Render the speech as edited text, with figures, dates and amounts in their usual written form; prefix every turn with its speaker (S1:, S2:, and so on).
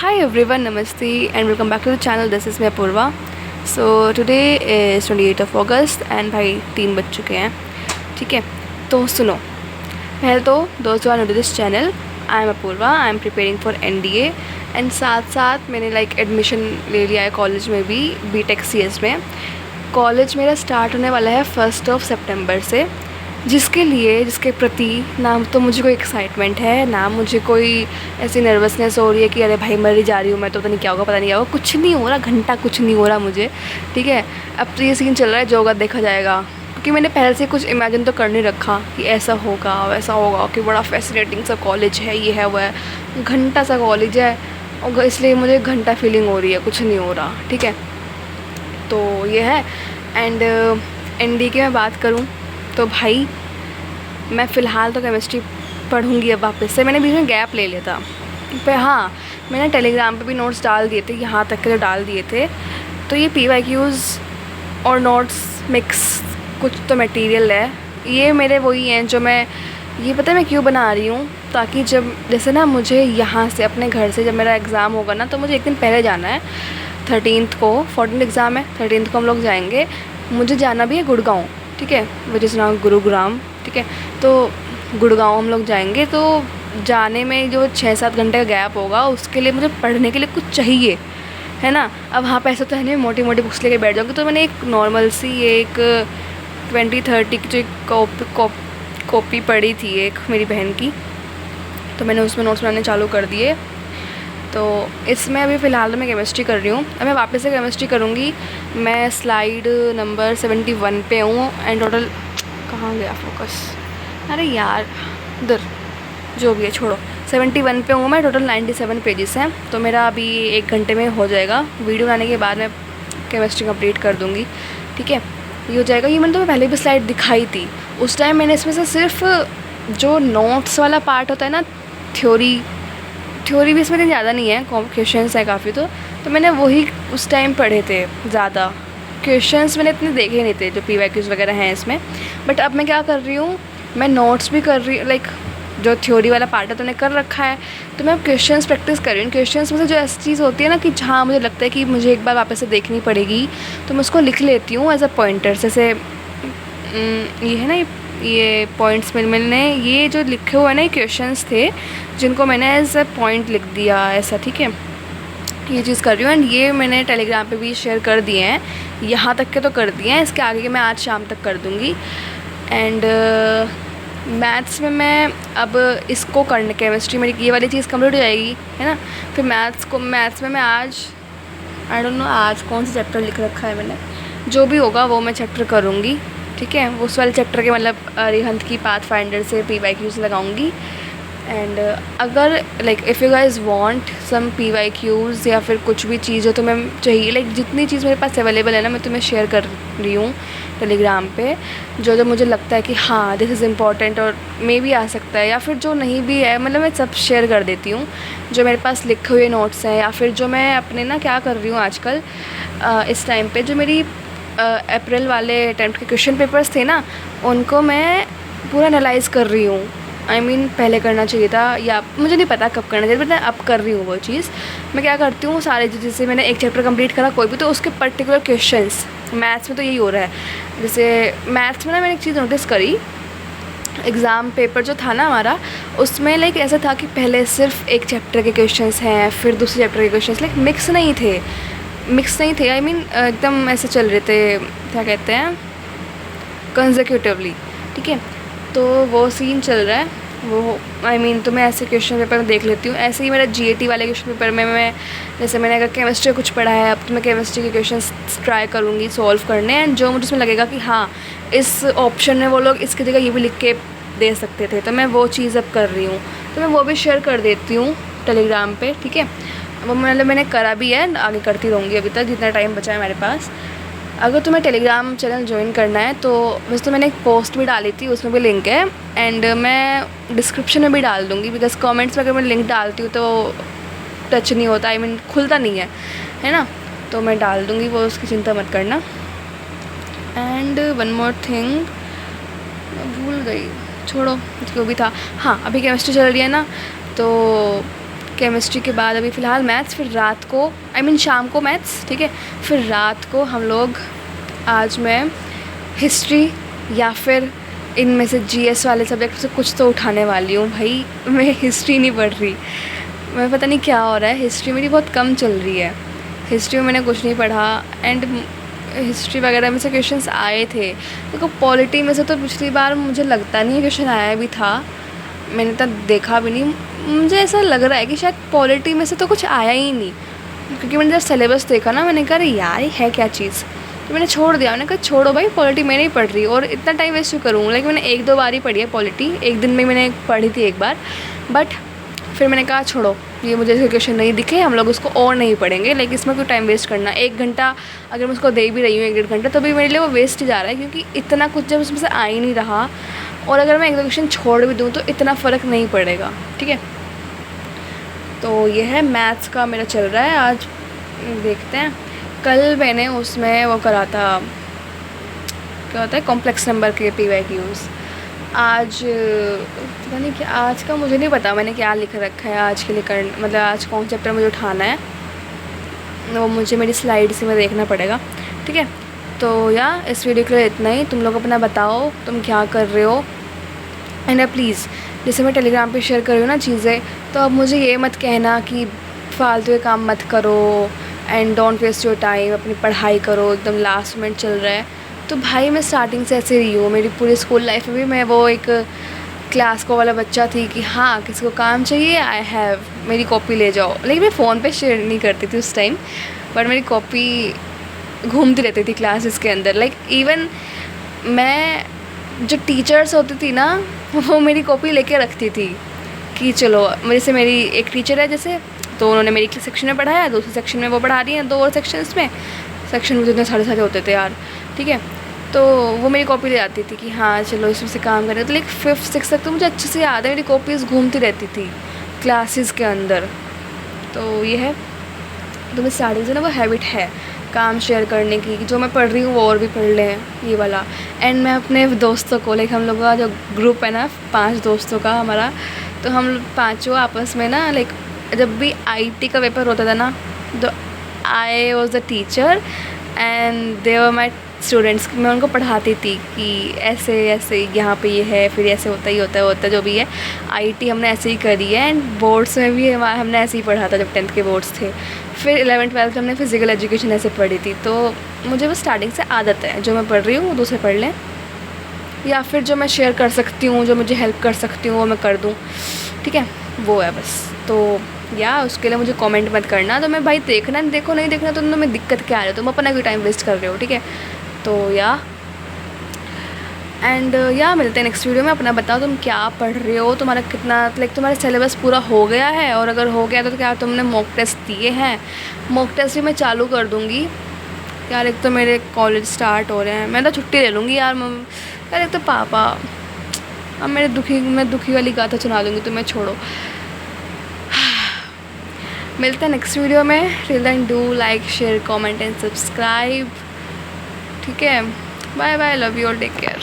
S1: Hi everyone, Namaste and welcome back to the channel. This is me Apurva. So today is 28th of August and भाई 3 बज चुके हैं. ठीक है, तो सुनो, पहले तो those who are new to this channel, I am Apurva. I am preparing for NDA and साथ साथ मैंने एडमिशन ले लिया है कॉलेज में भी, BTech CS में. कॉलेज मेरा स्टार्ट होने वाला है 1 सितंबर से, जिसके प्रति ना तो मुझे कोई एक्साइटमेंट है, ना मुझे कोई ऐसी नर्वसनेस हो रही है कि अरे भाई मर ही जा रही हूँ मैं, तो पता नहीं क्या होगा, पता नहीं क्या होगा. कुछ नहीं हो रहा, घंटा कुछ नहीं हो रहा मुझे. ठीक है, अब तो ये सीन चल रहा है, जो होगा देखा जाएगा. क्योंकि मैंने पहले से कुछ इमेजिन तो कर नहीं रखा कि ऐसा होगा वैसा होगा, कि बड़ा फैसिनेटिंग सा कॉलेज है, ये है वो है. घंटा सा कॉलेज है और इसलिए मुझे घंटा फीलिंग हो रही है, कुछ नहीं हो रहा. ठीक है, तो ये है. एंड ND की मैं बात करूँ तो भाई मैं फ़िलहाल तो केमिस्ट्री पढ़ूँगी अब वापस से. मैंने बीच में गैप ले लिया था, पर हाँ मैंने टेलीग्राम पे भी नोट्स डाल दिए थे, यहाँ तक के जो डाल दिए थे. तो ये PYQs और नोट्स मिक्स कुछ तो मटेरियल है. ये मेरे वही हैं जो मैं, ये पता है मैं क्यों बना रही हूँ, ताकि जब जैसे ना मुझे यहाँ से अपने घर से जब मेरा एग्ज़ाम होगा ना, तो मुझे एक दिन पहले जाना है. 13th को 14th एग्ज़ाम है, 13th को हम लोग जाएंगे. मुझे जाना भी है गुड़गांव. ठीक है, विच इज़ नाउ गुरुग्राम. ठीक है, तो गुड़गांव हम लोग जाएंगे. तो जाने में जो 6-7 घंटे का गैप होगा, उसके लिए मुझे पढ़ने के लिए कुछ चाहिए, है ना. अब हाँ, पैसा तो है नहीं मोटी मोटी बुक्स लेके बैठ जाऊँगी. तो मैंने एक नॉर्मल सी एक 20-30 की जो कॉपी पढ़ी थी एक मेरी बहन की, तो मैंने उसमें नोट्स बनाने चालू कर दिए. तो इसमें अभी फ़िलहाल तो मैं केमिस्ट्री कर रही हूँ. अब मैं वापस से केमिस्ट्री करूँगी. मैं स्लाइड नंबर 71 पे हूँ एंड टोटल कहाँ गया फोकस, अरे यार इधर, जो भी है छोड़ो. 71 पे हूँ मैं, टोटल 97 पेजेस हैं. तो मेरा अभी 1 घंटे में हो जाएगा. वीडियो बनाने के बाद मैं केमिस्ट्री कंप्लीट कर दूँगी. ठीक है, ये हो जाएगा. ये मैंने तुम्हें पहले भी स्लाइड दिखाई थी. उस टाइम मैंने इसमें से सिर्फ जो नोट्स वाला पार्ट होता है ना, थ्योरी भी इसमें इतनी ज़्यादा नहीं है, क्वेश्चंस है काफ़ी. तो मैंने वही उस टाइम पढ़े थे. ज़्यादा क्वेश्चंस मैंने इतने देखे नहीं थे जो PYQs वगैरह हैं इसमें. बट अब मैं क्या कर रही हूँ, मैं नोट्स भी कर रही हूँ. जो थ्योरी वाला पार्ट है तो मैंने कर रखा है, तो मैं क्वेश्चंस प्रैक्टिस कर रही हूँ. क्वेश्चंस में से जो ऐसी चीज़ होती है ना कि हाँ मुझे लगता है कि मुझे एक बार वापस से देखनी पड़ेगी, तो मैं उसको लिख लेती हूँ एज अ पॉइंटर. जैसे ये है ना, ये पॉइंट्स में मैंने ये जो लिखे हुए हैं ना, ये क्वेश्चंस थे जिनको मैंने एज अ पॉइंट लिख दिया ऐसा. ठीक है, ये चीज़ कर रही हूँ. एंड ये मैंने टेलीग्राम पे भी शेयर कर दिए हैं, यहाँ तक के तो कर दिए हैं. इसके आगे के मैं आज शाम तक कर दूँगी. एंड मैथ्स में मैं अब इसको करने, केमिस्ट्री मेरी ये वाली चीज़ कंप्लीट हो जाएगी, है ना. फिर मैथ्स में मैं आज आई डोंट नो आज कौन सा चैप्टर लिख रखा है मैंने, जो भी होगा वो मैं चैप्टर करूँगी. ठीक है, उस वाले चैप्टर के मतलब अरिहंत की पाथफाइंडर से PYQs लगाऊंगी. एंड अगर if you guys want some PYQs या फिर कुछ भी चीज़ हो तो मैं चाहिए, जितनी चीज़ मेरे पास अवेलेबल है ना, मैं तुम्हें शेयर कर रही हूँ टेलीग्राम पे. जो मुझे लगता है कि हाँ दिस इज़ इम्पॉर्टेंट और मे भी आ सकता है, या फिर जो नहीं भी है, मतलब मैं सब शेयर कर देती हूँ. जो मेरे पास लिखे हुए नोट्स हैं, या फिर जो मैं अपने ना क्या कर रही हूँ आजकल इस टाइम पे, जो मेरी अप्रैल वाले अटैम्प्ट के क्वेश्चन पेपर्स थे ना, उनको मैं पूरा एनालाइज़ कर रही हूँ. पहले करना चाहिए था, या मुझे नहीं पता कब करना चाहिए, बट मैं अब कर रही हूँ वो चीज़. मैं क्या करती हूँ, सारे जैसे मैंने एक चैप्टर कंप्लीट करा कोई भी, तो उसके पर्टिकुलर क्वेश्चंस, मैथ्स में तो यही हो रहा है. जैसे मैथ्स में ना मैंने एक चीज़ नोटिस करी, एग्ज़ाम पेपर जो था ना हमारा, उसमें ऐसा था कि पहले सिर्फ एक चैप्टर के क्वेश्चंस हैं, फिर दूसरे चैप्टर के क्वेश्चंस, मिक्स नहीं थे. एकदम ऐसे चल रहे थे, क्या कहते हैं, कंसेक्यूटिवली. ठीक है, तो वो सीन चल रहा है. वो तो मैं ऐसे क्वेश्चन पेपर में देख लेती हूँ. ऐसे ही मेरा GAT वाले क्वेश्चन पेपर में मैं, जैसे मैंने अगर केमिस्ट्री कुछ पढ़ा है, अब तो मैं केमिस्ट्री के क्वेश्चंस ट्राई करूँगी सॉल्व करने. एंड जो मुझे उसमें लगेगा कि हाँ इस ऑप्शन में वो लोग इसकी जगह ये भी लिख के दे सकते थे, तो मैं वो चीज़ अब कर रही हूँ. तो मैं वो भी शेयर कर देती हूँ टेलीग्राम पे. ठीक है, वो मैंने करा भी है, आगे करती रहूँगी अभी तक जितना टाइम बचा है मेरे पास. अगर तुम्हें टेलीग्राम चैनल ज्वाइन करना है तो वैसे तो मैंने एक पोस्ट भी डाली थी, उसमें भी लिंक है. एंड मैं डिस्क्रिप्शन में भी डाल दूँगी, बिकॉज कमेंट्स में अगर मैं लिंक डालती हूँ तो टच नहीं होता, खुलता नहीं है ना. तो मैं डाल दूँगी वो, उसकी चिंता मत करना. एंड वन मोर थिंग, मैं भूल गई, छोड़ो जो भी था. हाँ, अभी केमिस्ट्री चल रही है ना, तो केमिस्ट्री के बाद अभी फ़िलहाल मैथ्स, फिर रात को शाम को मैथ्स, ठीक है। फिर रात को हम लोग, आज मैं हिस्ट्री या फिर इनमें से जीएस वाले सब्जेक्ट से कुछ तो उठाने वाली हूँ। भाई मैं हिस्ट्री नहीं पढ़ रही, मैं पता नहीं क्या हो रहा है, हिस्ट्री मेरी बहुत कम चल रही है। हिस्ट्री में मैंने कुछ नहीं पढ़ा, एंड हिस्ट्री वगैरह में से क्वेश्चंस आए थे। देखो पॉलिटी में से तो पिछली बार मुझे लगता नहीं है क्वेश्चन आया भी था, मैंने तो देखा भी नहीं। मुझे ऐसा लग रहा है कि शायद पॉलिटी में से तो कुछ आया ही नहीं, क्योंकि मैंने जब सिलेबस देखा ना, मैंने कहा यार ये है क्या चीज़, तो मैंने छोड़ दिया। मैंने कहा छोड़ो भाई, पॉलिटी मैं नहीं पढ़ रही और इतना टाइम वेस्ट क्यों करूँ। लाइक मैंने 1-2 बार ही पढ़ी है पॉलिटी, एक दिन में मैंने पढ़ी थी एक बार, बट फिर मैंने कहा छोड़ो, ये मुझे ऐसे क्वेश्चन नहीं दिखे, हम लोग उसको और नहीं पढ़ेंगे। लाइक इसमें क्यों टाइम वेस्ट करना। 1 घंटा अगर मैं उसको दे भी रही हूँ, 1-1.5 घंटा, तो भी मेरे लिए वो वेस्ट ही जा रहा है, क्योंकि इतना कुछ जब उसमें से आ ही नहीं रहा, और अगर मैं 1-2 क्वेश्चन छोड़ भी दूँ तो इतना फ़र्क नहीं पड़ेगा, ठीक है। तो ये है मैथ्स का मेरा चल रहा है। आज देखते हैं, कल मैंने उसमें वो करा था, क्या होता है, कॉम्प्लेक्स नंबर के PYQs। आज पता नहीं क्या, आज का मुझे नहीं पता मैंने क्या लिख रखा है आज के लिए, मतलब आज कौन चैप्टर मुझे उठाना है, वो मुझे मेरी स्लाइड से में देखना पड़ेगा, ठीक है। तो इस वीडियो के लिए इतना ही। तुम लोग अपना बताओ तुम क्या कर रहे हो, एंड प्लीज़ जैसे मैं टेलीग्राम पे शेयर कर रही हूँ ना चीज़ें, तो अब मुझे ये मत कहना कि फालतू के काम मत करो and don't waste your time, अपनी पढ़ाई करो, एकदम लास्ट मिनट चल रहा है। तो भाई मैं स्टार्टिंग से ऐसे रही हूँ, मेरी पूरी स्कूल लाइफ में भी मैं वो एक क्लास को वाला बच्चा थी कि हाँ किसी को काम चाहिए, आई हैव, मेरी कॉपी ले जाओ। लेकिन मैं फ़ोन पे शेयर नहीं करती थी उस टाइम, बट मेरी कॉपी घूमती रहती थी क्लासेस के अंदर। लाइक इवन मैं, जो टीचर्स होती थी ना, वो मेरी कॉपी लेके रखती थी कि चलो, मेरे से मेरी एक टीचर है जैसे, तो उन्होंने मेरी सेक्शन में पढ़ाया, दूसरे सेक्शन में वो पढ़ा रही हैं, 2 और सेक्शंस में, सेक्शन में तो इतने सारे होते थे यार, ठीक है। तो वो मेरी कॉपी ले जाती थी कि हाँ चलो इसमें से काम करें। तो लाइक 5th 6th तक तो मुझे अच्छे से याद है, मेरी कॉपीज़ घूमती रहती थी क्लासेस के अंदर। तो ये है, तो मैं स्टार्टिंग से ना वो हैबिट है काम शेयर करने की, जो मैं पढ़ रही हूँ वो और भी पढ़ लें, ये वाला। एंड मैं अपने दोस्तों को, लाइक हम लोगों का जो ग्रुप है ना 5 दोस्तों का हमारा, तो हम 5 आपस में ना, लाइक जब भी IT का पेपर होता था ना, तो I was the teacher and they were my students. मैं उनको पढ़ाती थी कि ऐसे ऐसे यहाँ पे ये है, फिर ऐसे होता ही होता है जो भी है। IT हमने ऐसे ही करी है, एंड बोर्ड्स में भी हमने ऐसे ही पढ़ा था जब 10th के बोर्ड्स थे। फिर 11th 12th हमने फ़िज़िकल एजुकेशन ऐसे पढ़ी थी। तो मुझे बस स्टार्टिंग से आदत है, जो मैं पढ़ रही हूँ वो दूसरे पढ़ लें, या फिर जो मैं शेयर कर सकती हूँ, जो मुझे हेल्प कर सकती हूँ वो मैं कर दूँ, ठीक है, वो है बस। तो उसके लिए मुझे कमेंट मत करना। तो मैं भाई देखना देखो, नहीं देखना तो तुम्हें दिक्कत क्या आ रही है, तुम अपना क्यों टाइम वेस्ट कर रहे हो, ठीक है। तो एंड मिलते हैं नेक्स्ट वीडियो में। अपना बताओ तुम क्या पढ़ रहे हो, तुम्हारा कितना, लाइक तुम्हारा सिलेबस पूरा हो गया है, और अगर हो गया तो क्या तुमने मॉक टेस्ट दिए हैं। मॉक टेस्ट भी मैं चालू कर दूँगी यार, एक तो मेरे कॉलेज स्टार्ट हो रहे हैं, मैं तो छुट्टी ले लूँगी यार। यार एक तो पापा, अब मैं दुखी वाली गाथा सुना दूँगी तुम्हें, छोड़ो। मिलते हैं नेक्स्ट वीडियो में। Till then do like, share, comment and subscribe, ठीक है। Bye bye, love you all, take care.